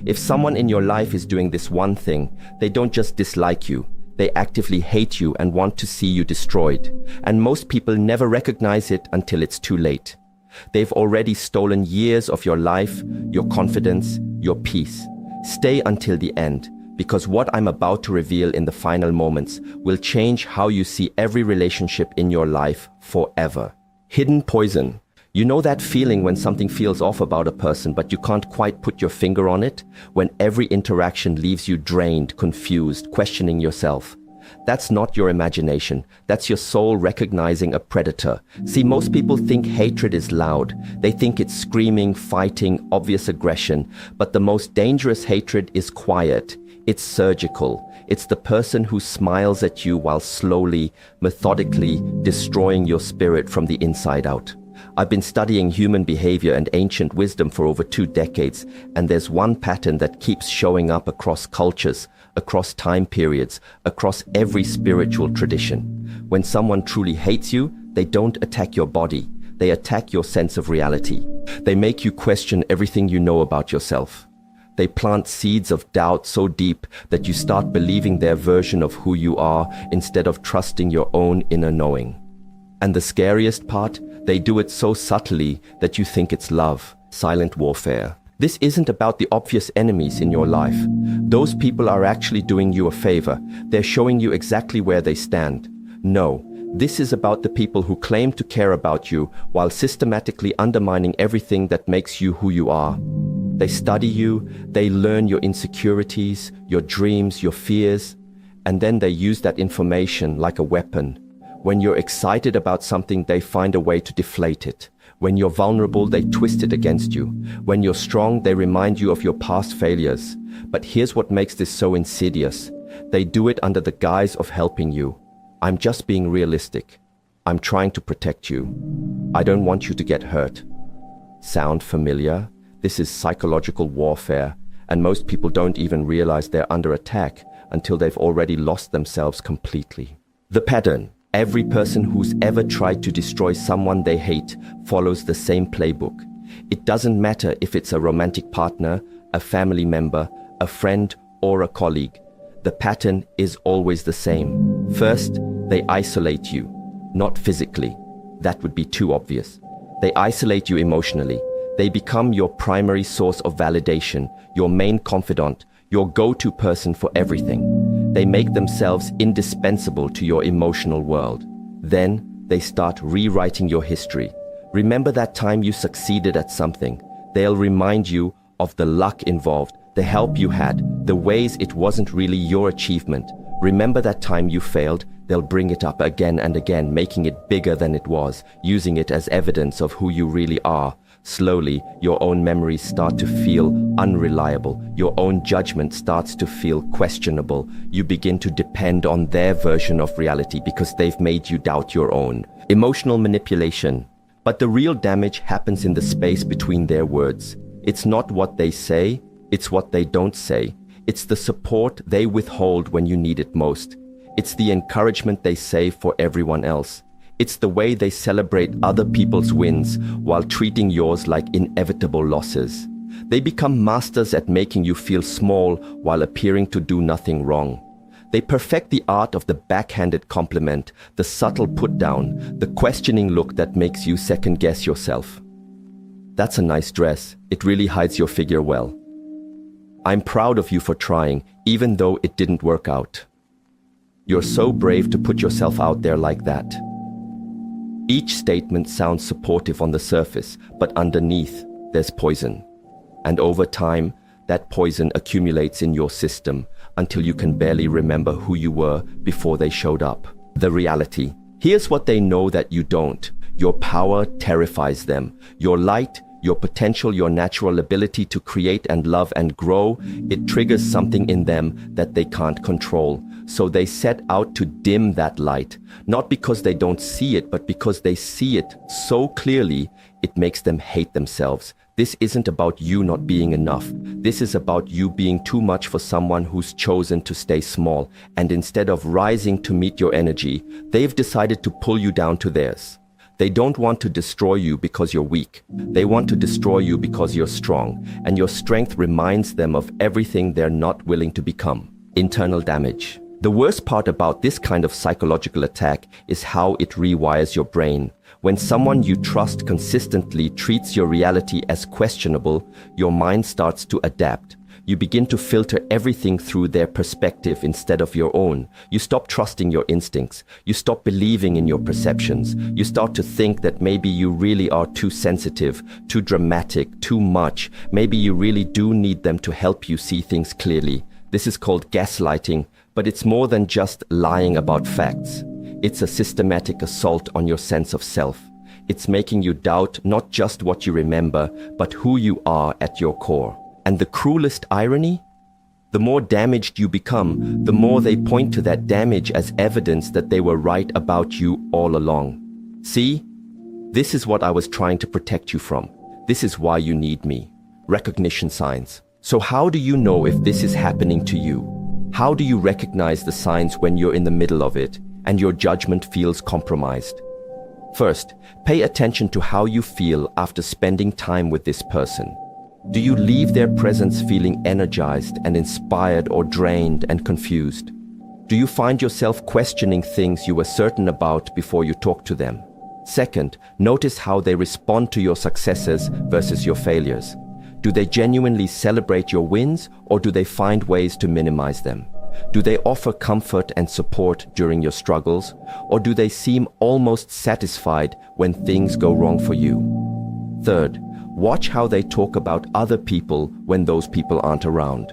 If someone in your life is doing this one thing, they don't just dislike you. They actively hate you and want to see you destroyed. And most people never recognize it until it's too late. They've already stolen years of your life, your confidence, your peace. Stay until the end, because what I'm about to reveal in the final moments will change how you see every relationship in your life forever. Hidden poison. You know that feeling when something feels off about a person, but you can't quite put your finger on it? When every interaction leaves you drained, confused, questioning yourself. That's not your imagination. That's your soul recognizing a predator. See, most people think hatred is loud. They think it's screaming, fighting, obvious aggression. But the most dangerous hatred is quiet. It's surgical. It's the person who smiles at you while slowly, methodically destroying your spirit from the inside out. I've been studying human behavior and ancient wisdom for over 2 decades, and there's one pattern that keeps showing up across cultures, across time periods, across every spiritual tradition. When someone truly hates you, they don't attack your body. They attack your sense of reality. They make you question everything you know about yourself. They plant seeds of doubt so deep that you start believing their version of who you are instead of trusting your own inner knowing. And the scariest part, they do it so subtly that you think it's love, silent warfare. This isn't about the obvious enemies in your life. Those people are actually doing you a favor. They're showing you exactly where they stand. No, this is about the people who claim to care about you while systematically undermining everything that makes you who you are. They study you, they learn your insecurities, your dreams, your fears, and then they use that information like a weapon. When you're excited about something, they find a way to deflate it. When you're vulnerable, they twist it against you. When you're strong, they remind you of your past failures. But here's what makes this so insidious. They do it under the guise of helping you. I'm just being realistic. I'm trying to protect you. I don't want you to get hurt. Sound familiar? This is psychological warfare, and most people don't even realize they're under attack until they've already lost themselves completely. The pattern. Every person who's ever tried to destroy someone they hate follows the same playbook. It doesn't matter if it's a romantic partner, a family member, a friend, or a colleague. The pattern is always the same. First, they isolate you, not physically. That would be too obvious. They isolate you emotionally. They become your primary source of validation, your main confidant, your go-to person for everything. They make themselves indispensable to your emotional world. Then they start rewriting your history. Remember that time you succeeded at something. They'll remind you of the luck involved, the help you had, the ways it wasn't really your achievement. Remember that time you failed. They'll bring it up again and again, making it bigger than it was, using it as evidence of who you really are. Slowly, your own memories start to feel unreliable. Your own judgment starts to feel questionable. You begin to depend on their version of reality because they've made you doubt your own. Emotional manipulation. But the real damage happens in the space between their words. It's not what they say, it's what they don't say. It's the support they withhold when you need it most. It's the encouragement they save for everyone else. It's the way they celebrate other people's wins while treating yours like inevitable losses. They become masters at making you feel small while appearing to do nothing wrong. They perfect the art of the backhanded compliment, the subtle put-down, the questioning look that makes you second-guess yourself. That's a nice dress. It really hides your figure well. I'm proud of you for trying, even though it didn't work out. You're so brave to put yourself out there like that. Each statement sounds supportive on the surface, but underneath, there's poison. And over time, that poison accumulates in your system until you can barely remember who you were before they showed up. The reality. Here's what they know that you don't. Your power terrifies them. Your light, your potential, your natural ability to create and love and grow, it triggers something in them that they can't control. So they set out to dim that light, not because they don't see it, but because they see it so clearly, it makes them hate themselves. This isn't about you not being enough. This is about you being too much for someone who's chosen to stay small. And instead of rising to meet your energy, they've decided to pull you down to theirs. They don't want to destroy you because you're weak. They want to destroy you because you're strong, and your strength reminds them of everything they're not willing to become. Internal damage. The worst part about this kind of psychological attack is how it rewires your brain. When someone you trust consistently treats your reality as questionable, your mind starts to adapt. You begin to filter everything through their perspective instead of your own. You stop trusting your instincts. You stop believing in your perceptions. You start to think that maybe you really are too sensitive, too dramatic, too much. Maybe you really do need them to help you see things clearly. This is called gaslighting, but it's more than just lying about facts. It's a systematic assault on your sense of self. It's making you doubt not just what you remember, but who you are at your core. And the cruelest irony? The more damaged you become, the more they point to that damage as evidence that they were right about you all along. See? This is what I was trying to protect you from. This is why you need me. Recognition signs. So how do you know if this is happening to you? How do you recognize the signs when you're in the middle of it and your judgment feels compromised? First, pay attention to how you feel after spending time with this person. Do you leave their presence feeling energized and inspired, or drained and confused? Do you find yourself questioning things you were certain about before you talk to them? Second, notice how they respond to your successes versus your failures. Do they genuinely celebrate your wins, or do they find ways to minimize them? Do they offer comfort and support during your struggles, or do they seem almost satisfied when things go wrong for you? Third, watch how they talk about other people when those people aren't around.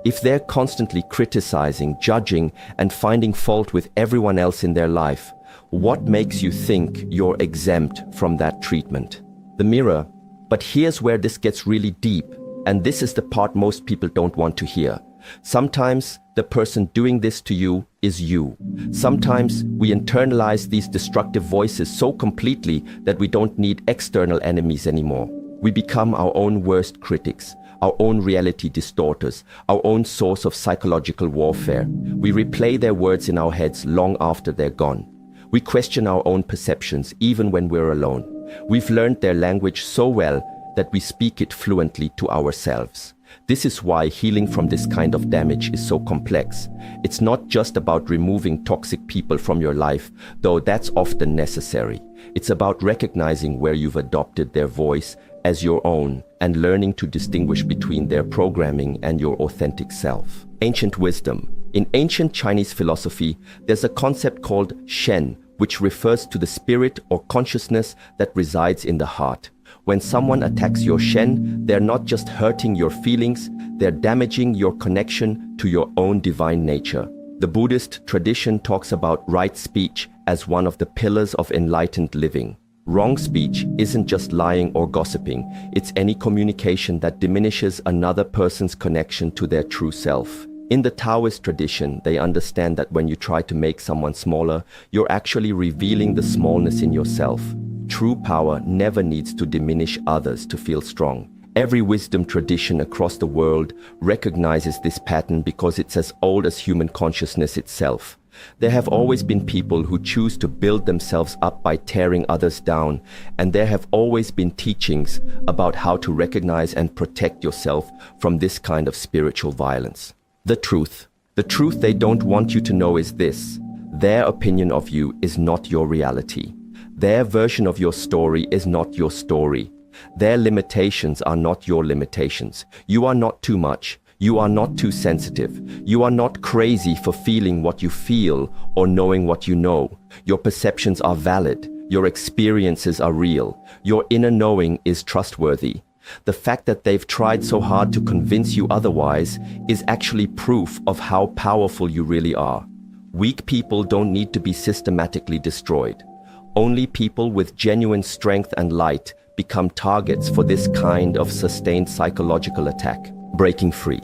If they're constantly criticizing, judging, and finding fault with everyone else in their life, what makes you think you're exempt from that treatment? The mirror. But here's where this gets really deep, and this is the part most people don't want to hear. Sometimes the person doing this to you is you. Sometimes we internalize these destructive voices so completely that we don't need external enemies anymore. We become our own worst critics, our own reality distorters, our own source of psychological warfare. We replay their words in our heads long after they're gone. We question our own perceptions even when we're alone. We've learned their language so well that we speak it fluently to ourselves. This is why healing from this kind of damage is so complex. It's not just about removing toxic people from your life, though that's often necessary. It's about recognizing where you've adopted their voice as your own and learning to distinguish between their programming and your authentic self. Ancient wisdom. In ancient Chinese philosophy, there's a concept called Shen, which refers to the spirit or consciousness that resides in the heart. When someone attacks your Shen, they're not just hurting your feelings, they're damaging your connection to your own divine nature. The Buddhist tradition talks about right speech as one of the pillars of enlightened living. Wrong speech isn't just lying or gossiping, it's any communication that diminishes another person's connection to their true self. In the Taoist tradition, they understand that when you try to make someone smaller, you're actually revealing the smallness in yourself. True power never needs to diminish others to feel strong. Every wisdom tradition across the world recognizes this pattern because it's as old as human consciousness itself. There have always been people who choose to build themselves up by tearing others down, and there have always been teachings about how to recognize and protect yourself from this kind of spiritual violence. The truth. The truth they don't want you to know is this: their opinion of you is not your reality. Their version of your story is not your story. Their limitations are not your limitations. You are not too much. You are not too sensitive. You are not crazy for feeling what you feel or knowing what you know. Your perceptions are valid. Your experiences are real. Your inner knowing is trustworthy. The fact that they've tried so hard to convince you otherwise is actually proof of how powerful you really are. Weak people don't need to be systematically destroyed. Only people with genuine strength and light become targets for this kind of sustained psychological attack. Breaking free.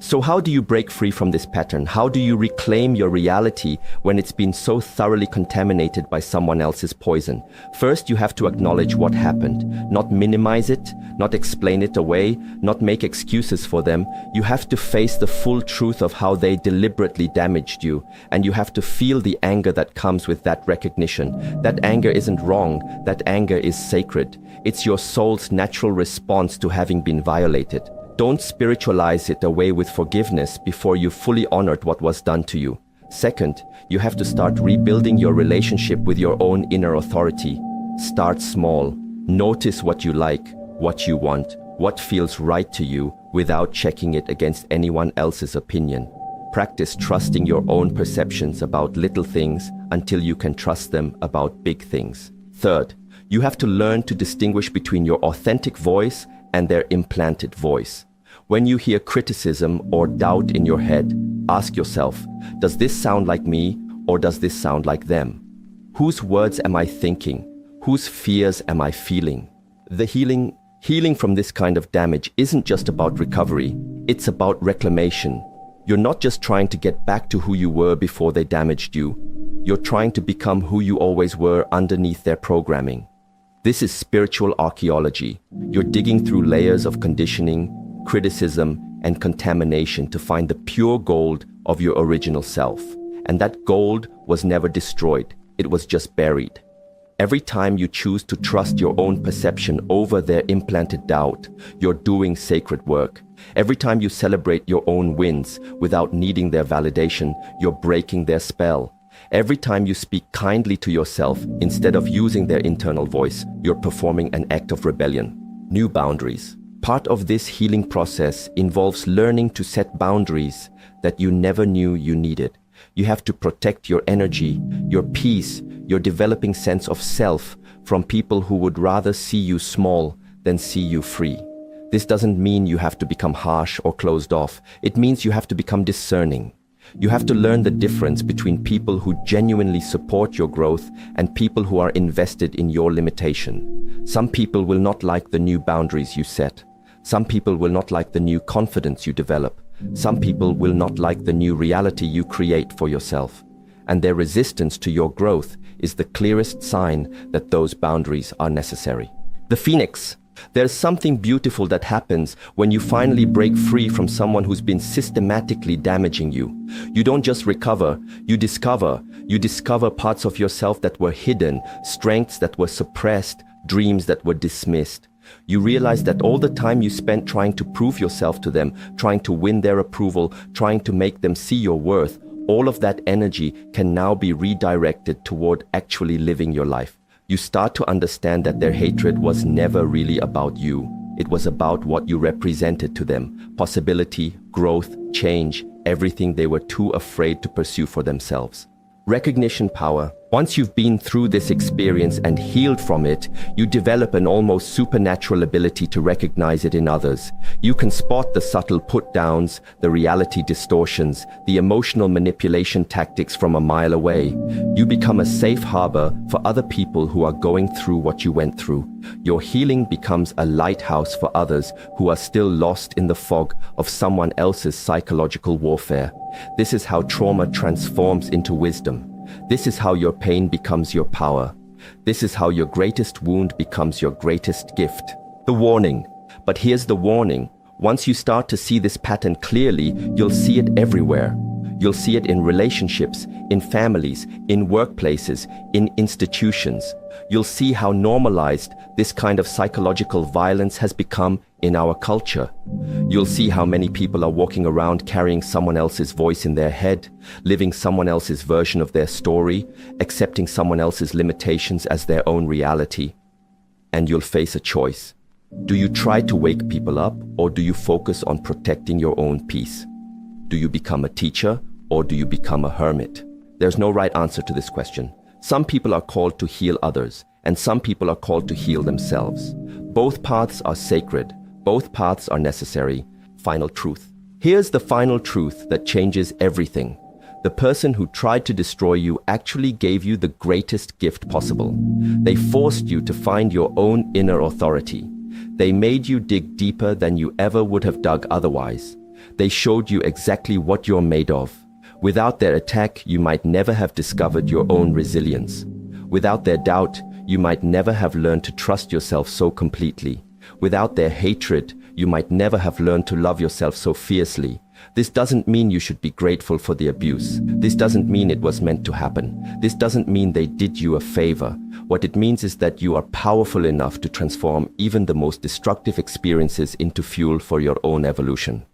So how do you break free from this pattern? How do you reclaim your reality when it's been so thoroughly contaminated by someone else's poison? First, you have to acknowledge what happened, not minimize it, not explain it away, not make excuses for them. You have to face the full truth of how they deliberately damaged you, and you have to feel the anger that comes with that recognition. That anger isn't wrong, that anger is sacred. It's your soul's natural response to having been violated. Don't spiritualize it away with forgiveness before you fully honored what was done to you. Second, you have to start rebuilding your relationship with your own inner authority. Start small. Notice what you like, what you want, what feels right to you without checking it against anyone else's opinion. Practice trusting your own perceptions about little things until you can trust them about big things. Third, you have to learn to distinguish between your authentic voice and their implanted voice. When you hear criticism or doubt in your head, ask yourself, does this sound like me or does this sound like them? Whose words am I thinking? Whose fears am I feeling? The healing from this kind of damage isn't just about recovery, it's about reclamation. You're not just trying to get back to who you were before they damaged you. You're trying to become who you always were underneath their programming. This is spiritual archaeology. You're digging through layers of conditioning, criticism, and contamination to find the pure gold of your original self. And that gold was never destroyed. It was just buried. Every time you choose to trust your own perception over their implanted doubt, you're doing sacred work. Every time you celebrate your own wins without needing their validation, you're breaking their spell. Every time you speak kindly to yourself instead of using their internal voice, you're performing an act of rebellion. New boundaries. Part of this healing process involves learning to set boundaries that you never knew you needed. You have to protect your energy, your peace, your developing sense of self from people who would rather see you small than see you free. This doesn't mean you have to become harsh or closed off. It means you have to become discerning. You have to learn the difference between people who genuinely support your growth and people who are invested in your limitation. Some people will not like the new boundaries you set. Some people will not like the new confidence you develop. Some people will not like the new reality you create for yourself. And their resistance to your growth is the clearest sign that those boundaries are necessary. The Phoenix. There's something beautiful that happens when you finally break free from someone who's been systematically damaging you. You don't just recover, you discover. You discover parts of yourself that were hidden, strengths that were suppressed, dreams that were dismissed. You realize that all the time you spent trying to prove yourself to them, trying to win their approval, trying to make them see your worth, all of that energy can now be redirected toward actually living your life. You start to understand that their hatred was never really about you. It was about what you represented to them. Possibility, growth, change, everything they were too afraid to pursue for themselves. Recognition power. Once you've been through this experience and healed from it, you develop an almost supernatural ability to recognize it in others. You can spot the subtle put-downs, the reality distortions, the emotional manipulation tactics from a mile away. You become a safe harbor for other people who are going through what you went through. Your healing becomes a lighthouse for others who are still lost in the fog of someone else's psychological warfare. This is how trauma transforms into wisdom. This is how your pain becomes your power. This is how your greatest wound becomes your greatest gift. The warning. But here's the warning. Once you start to see this pattern clearly, you'll see it everywhere. You'll see it in relationships, in families, in workplaces, in institutions. You'll see how normalized this kind of psychological violence has become in our culture. You'll see how many people are walking around carrying someone else's voice in their head, living someone else's version of their story, accepting someone else's limitations as their own reality. And you'll face a choice. Do you try to wake people up, or do you focus on protecting your own peace? Do you become a teacher, or do you become a hermit? There's no right answer to this question. Some people are called to heal others, and some people are called to heal themselves. Both paths are sacred. Both paths are necessary. Final truth. Here's the final truth that changes everything. The person who tried to destroy you actually gave you the greatest gift possible. They forced you to find your own inner authority. They made you dig deeper than you ever would have dug otherwise. They showed you exactly what you're made of. Without their attack, you might never have discovered your own resilience. Without their doubt, you might never have learned to trust yourself so completely. Without their hatred, you might never have learned to love yourself so fiercely. This doesn't mean you should be grateful for the abuse. This doesn't mean it was meant to happen. This doesn't mean they did you a favor. What it means is that you are powerful enough to transform even the most destructive experiences into fuel for your own evolution.